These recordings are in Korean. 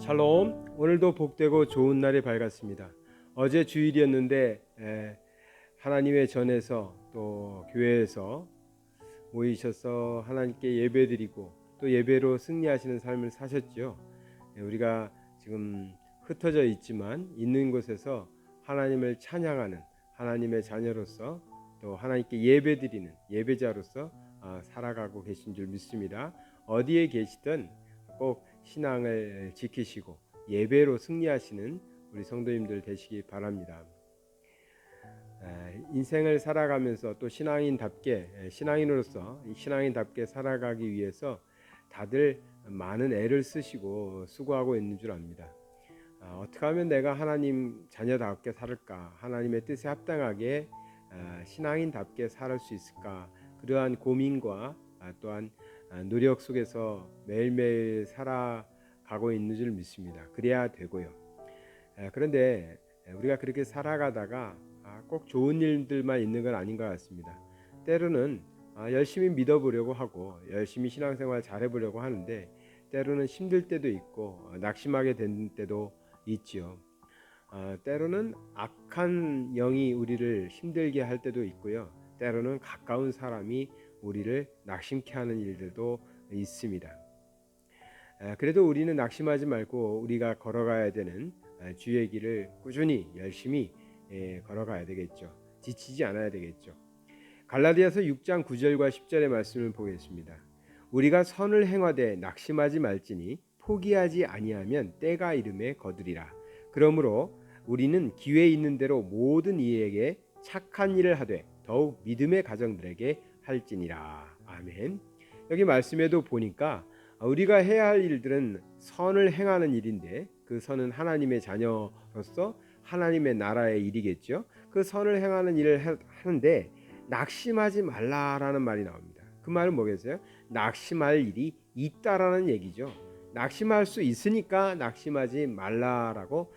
샬롬. 오늘도 복되고 좋은 날이 밝았습니다. 어제 주일이었는데 하나님의 전에서 또 교회에서 모이셔서 하나님께 예배드리고 또 예배로 승리하시는 삶을 사셨죠. 우리가 지금 흩어져 있지만 있는 곳에서 하나님을 찬양하는 하나님의 자녀로서 또 하나님께 예배드리는 예배자로서 살아가고 계신 줄 믿습니다. 어디에 계시든 꼭 신앙을 지키시고 예배로 승리하시는 우리 성도님들 되시기 바랍니다. 인생을 살아가면서 또 신앙인으로서 살아가기 위해서 다들 많은 애를 쓰시고 수고하고 있는 줄 압니다. 어떻게 하면 내가 하나님 자녀답게 살을까, 하나님의 뜻에 합당하게 신앙인답게 살 수 있을까, 그러한 고민과 또한 노력 속에서 매일매일 살아가고 있는 줄 믿습니다. 그래야 되고요. 그런데 우리가 그렇게 살아가다가 꼭 좋은 일들만 있는 건 아닌 것 같습니다. 때로는 열심히 믿어보려고 하고 열심히 신앙생활 잘해보려고 하는데 때로는 힘들 때도 있고 낙심하게 된 때도 있지요. 때로는 악한 영이 우리를 힘들게 할 때도 있고요. 때로는 가까운 사람이 우리를 낙심케 하는 일들도 있습니다. 그래도 우리는 낙심하지 말고 우리가 걸어가야 되는 주의 길을 꾸준히 열심히 걸어가야 되겠죠. 지치지 않아야 되겠죠. 갈라디아서 6장 9절과 10절의 말씀을 보겠습니다. 우리가 선을 행하되 낙심하지 말지니 포기하지 아니하면 때가 이름에 거두리라. 그러므로 우리는 기회 있는 대로 모든 이에게 착한 일을 하되 더욱 믿음의 가정들에게 할지니라. 아멘. 여기 말씀에도 보니까 우리가 해야 할 일들은 선을 행하는 일인데 그 선은 하나님의 자녀로서 하나님의 나라의 일이겠죠. 그 선을 행하는 일을 하는데 낙심하지 말라라는 말이 나옵니다. 그 말은 뭐겠어요? 낙심할 일이 있다라는 얘기죠. 낙심할 수 있으니까 낙심하지 말라라고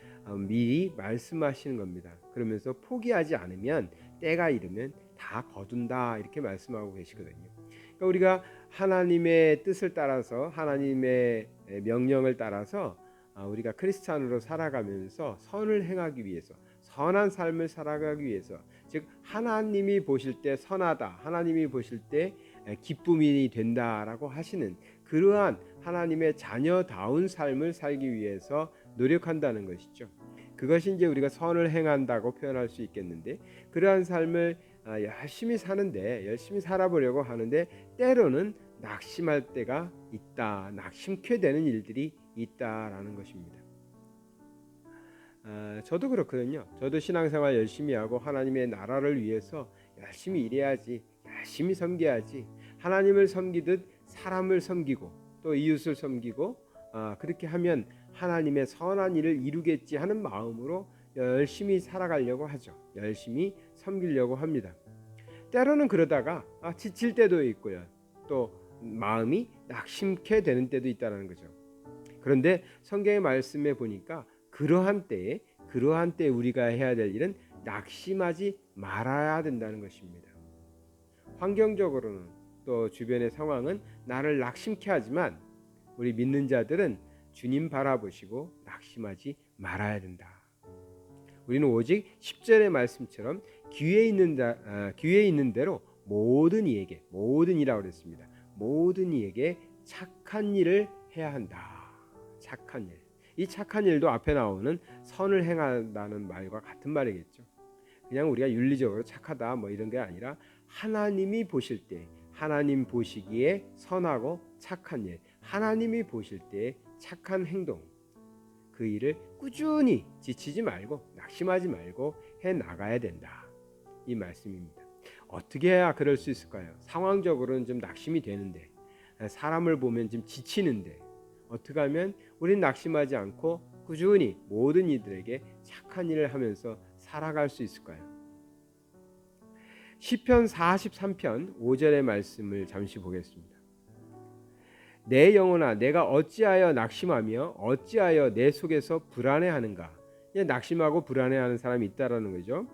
미리 말씀하시는 겁니다. 그러면서 포기하지 않으면 때가 이르면 다 거둔다 이렇게 말씀하고 계시거든요. 그러니까 우리가 하나님의 뜻을 따라서 하나님의 명령을 따라서 우리가 크리스찬으로 살아가면서 선을 행하기 위해서 선한 삶을 살아가기 위해서 즉 하나님이 보실 때 선하다 하나님이 보실 때 기쁨이 된다라고 하시는 그러한 하나님의 자녀다운 삶을 살기 위해서 노력한다는 것이죠. 그것이 이제 우리가 선을 행한다고 표현할 수 있겠는데 그러한 삶을 열심히 사는데 열심히 살아보려고 하는데 때로는 낙심할 때가 있다. 낙심케 되는 일들이 있다라는 것입니다. 저도 그렇거든요. 저도 신앙생활 열심히 하고 하나님의 나라를 위해서 열심히 일해야지, 열심히 섬겨야지. 하나님을 섬기듯 사람을 섬기고 또 이웃을 섬기고 그렇게 하면 하나님의 선한 일을 이루겠지 하는 마음으로 열심히 살아가려고 하죠. 열심히 섬기려고 합니다. 때로는 그러다가 지칠 때도 있고요. 또 마음이 낙심케 되는 때도 있다는 거죠. 그런데 성경의 말씀에 보니까 그러한 때에 우리가 해야 될 일은 낙심하지 말아야 된다는 것입니다. 환경적으로는 또 주변의 상황은 나를 낙심케 하지만 우리 믿는 자들은 주님 바라보시고 낙심하지 말아야 된다. 우리는 오직 10절의 말씀처럼 기회 있는 대로 모든 이라고 그랬습니다. 모든 이에게 착한 일을 해야 한다. 착한 일. 이 착한 일도 앞에 나오는 선을 행한다는 말과 같은 말이겠죠. 그냥 우리가 윤리적으로 착하다 뭐 이런 게 아니라 하나님이 보실 때 하나님 보시기에 선하고 착한 일, 하나님이 보실 때 착한 행동, 그 일을 꾸준히 지치지 말고 낙심하지 말고 해 나가야 된다. 이 말씀입니다. 어떻게 해야 그럴 수 있을까요? 상황적으로는 좀 낙심이 되는데 사람을 보면 좀 지치는데 어떻게 하면 우리는 낙심하지 않고 꾸준히 모든 이들에게 착한 일을 하면서 살아갈 수 있을까요? 시편 43편 5절의 말씀을 잠시 보겠습니다. 내 영혼아 내가 어찌하여 낙심하며 어찌하여 내 속에서 불안해하는가. 낙심하고 불안해하는 사람이 있다라는 거죠.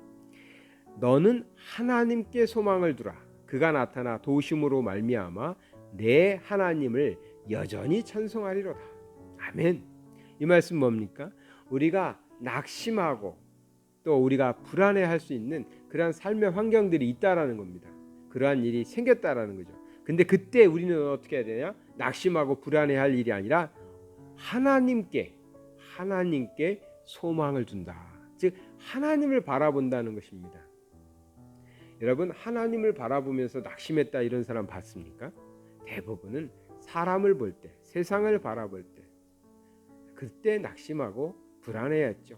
너는 하나님께 소망을 두라. 그가 나타나 도우심으로 말미암아 내 하나님을 여전히 찬송하리로다. 아멘. 이 말씀 뭡니까? 우리가 낙심하고 또 우리가 불안해할 수 있는 그러한 삶의 환경들이 있다라는 겁니다. 그러한 일이 생겼다라는 거죠. 근데 그때 우리는 어떻게 해야 되냐? 낙심하고 불안해할 일이 아니라 하나님께 소망을 둔다. 즉 하나님을 바라본다는 것입니다. 여러분, 하나님을 바라보면서 낙심했다 이런 사람 봤습니까? 대부분은 사람을 볼 때, 세상을 바라볼 때 그때 낙심하고 불안해했죠.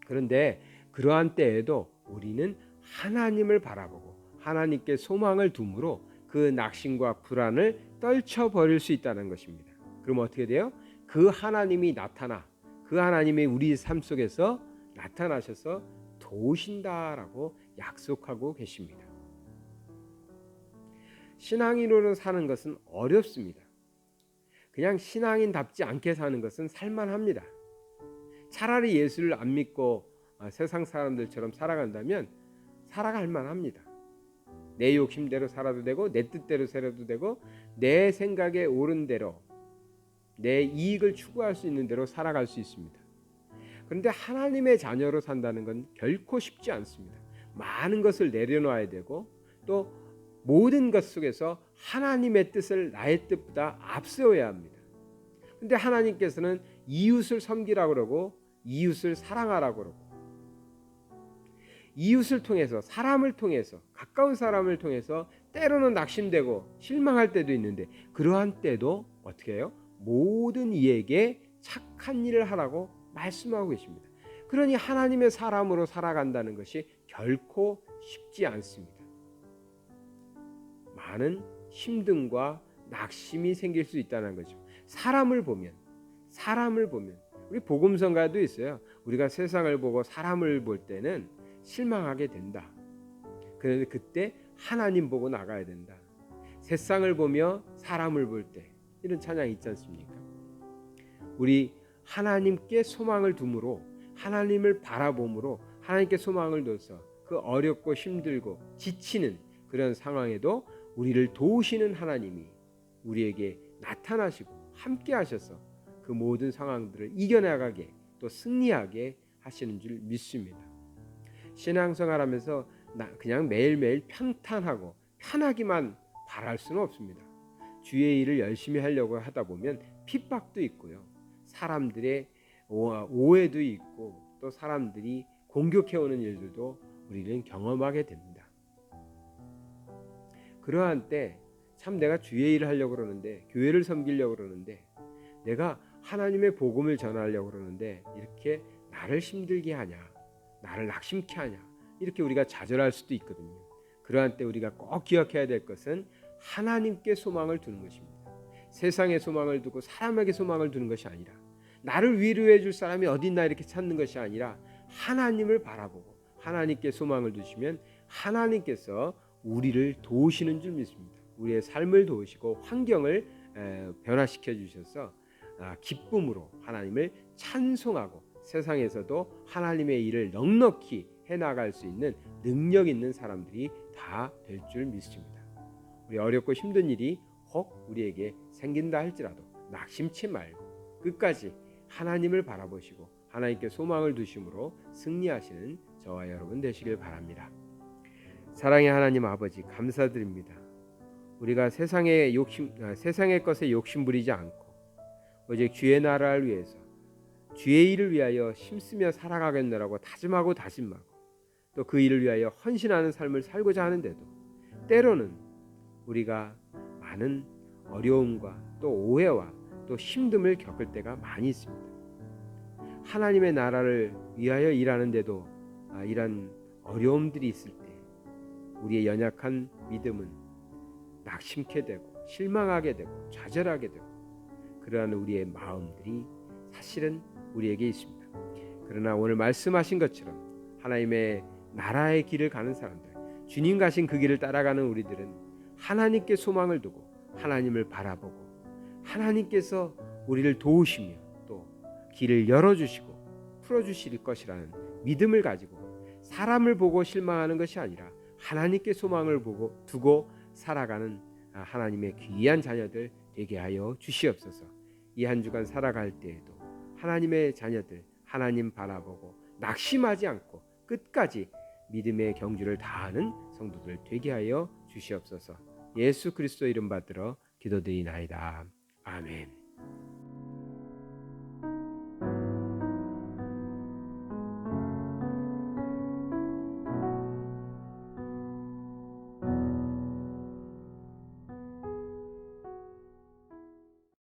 그런데 그러한 때에도 우리는 하나님을 바라보고 하나님께 소망을 둠으로 그 낙심과 불안을 떨쳐버릴 수 있다는 것입니다. 그럼 어떻게 돼요? 그 하나님이 그 하나님이 우리 삶 속에서 나타나셔서 도우신다라고 약속하고 계십니다. 신앙인으로 사는 것은 어렵습니다. 그냥 신앙인답지 않게 사는 것은 살만합니다. 차라리 예수를 안 믿고 세상 사람들처럼 살아간다면 살아갈 만합니다. 내 욕심대로 살아도 되고 내 뜻대로 살아도 되고 내 생각에 옳은 대로 내 이익을 추구할 수 있는 대로 살아갈 수 있습니다. 그런데 하나님의 자녀로 산다는 건 결코 쉽지 않습니다. 많은 것을 내려놔야 되고 또 모든 것 속에서 하나님의 뜻을 나의 뜻보다 앞세워야 합니다. 그런데 하나님께서는 이웃을 섬기라고 그러고 이웃을 사랑하라고 그러고 이웃을 통해서 사람을 통해서 가까운 사람을 통해서 때로는 낙심되고 실망할 때도 있는데 그러한 때도 어떻게 해요? 모든 이에게 착한 일을 하라고 말씀하고 계십니다. 그러니 하나님의 사람으로 살아간다는 것이 결코 쉽지 않습니다. 많은 힘듦과 낙심이 생길 수 있다는 거죠. 사람을 보면 우리 복음성가도 있어요. 우리가 세상을 보고 사람을 볼 때는 실망하게 된다. 그런데 그때 하나님 보고 나가야 된다. 세상을 보며 사람을 볼 때 이런 찬양이 있지 않습니까? 우리 하나님께 소망을 둠으로 하나님을 바라봄으로 하나님께 소망을 둬서 그 어렵고 힘들고 지치는 그런 상황에도 우리를 도우시는 하나님이 우리에게 나타나시고 함께 하셔서 그 모든 상황들을 이겨나가게 또 승리하게 하시는 줄 믿습니다. 신앙생활하면서 그냥 매일매일 평탄하고 편하기만 바랄 수는 없습니다. 주의 일을 열심히 하려고 하다 보면 핍박도 있고요. 사람들의 오해도 있고 또 사람들이 공격해오는 일들도 우리는 경험하게 됩니다. 그러한 때 참 내가 주의 일을 하려고 그러는데 교회를 섬기려고 그러는데 내가 하나님의 복음을 전하려고 그러는데 이렇게 나를 힘들게 하냐 나를 낙심케 하냐 이렇게 우리가 좌절할 수도 있거든요. 그러한 때 우리가 꼭 기억해야 될 것은 하나님께 소망을 두는 것입니다. 세상에 소망을 두고 사람에게 소망을 두는 것이 아니라 나를 위로해 줄 사람이 어디 있나 이렇게 찾는 것이 아니라 하나님을 바라보고 하나님께 소망을 두시면 하나님께서 우리를 도우시는 줄 믿습니다. 우리의 삶을 도우시고 환경을 변화시켜 주셔서 기쁨으로 하나님을 찬송하고 세상에서도 하나님의 일을 넉넉히 해나갈 수 있는 능력 있는 사람들이 다 될 줄 믿습니다. 우리 어렵고 힘든 일이 혹 우리에게 생긴다 할지라도 낙심치 말고 끝까지 하나님을 바라보시고 하나님께 소망을 두심으로 승리하시는 저와 여러분 되시길 바랍니다. 사랑의 하나님 아버지 감사드립니다. 우리가 세상의 것에 욕심 부리지 않고 오직 주의 나라를 위해서 주의 일을 위하여 힘쓰며 살아가겠노라고 다짐하고 또 그 일을 위하여 헌신하는 삶을 살고자 하는데도 때로는 우리가 많은 어려움과 또 오해와 또 힘듦을 겪을 때가 많이 있습니다. 하나님의 나라를 위하여 일하는데도 이런 어려움들이 있을 때 우리의 연약한 믿음은 낙심케 되고 실망하게 되고 좌절하게 되고 그러한 우리의 마음들이 사실은 우리에게 있습니다. 그러나 오늘 말씀하신 것처럼 하나님의 나라의 길을 가는 사람들, 주님 가신 그 길을 따라가는 우리들은 하나님께 소망을 두고 하나님을 바라보고 하나님께서 우리를 도우시며 또 길을 열어주시고 풀어주실 것이라는 믿음을 가지고 사람을 보고 실망하는 것이 아니라 하나님께 소망을 두고 살아가는 하나님의 귀한 자녀들 되게 하여 주시옵소서. 이 한 주간 살아갈 때에도 하나님의 자녀들, 하나님 바라보고 낙심하지 않고 끝까지 믿음의 경주를 다하는 성도들 되게 하여 주시옵소서. 예수 그리스도 이름 받들어 기도드리나이다. 아멘.